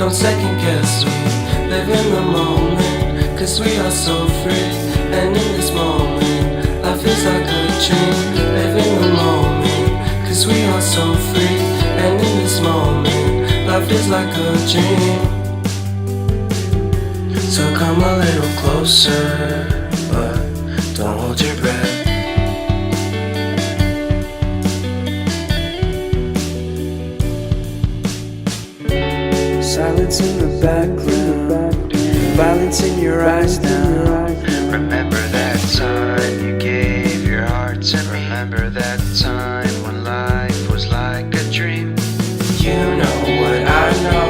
don't second guess, we live in the moment, cause we are so free. And in this moment, life is like a dream. Live in the moment, cause we are so free. And in this moment, life is like a dream. So come a little closer, but don't hold your breath. Silence in the background, violence in your eyes now. Remember that time you gave your heart to me. Remember that time when life was like a dream. You know what I know.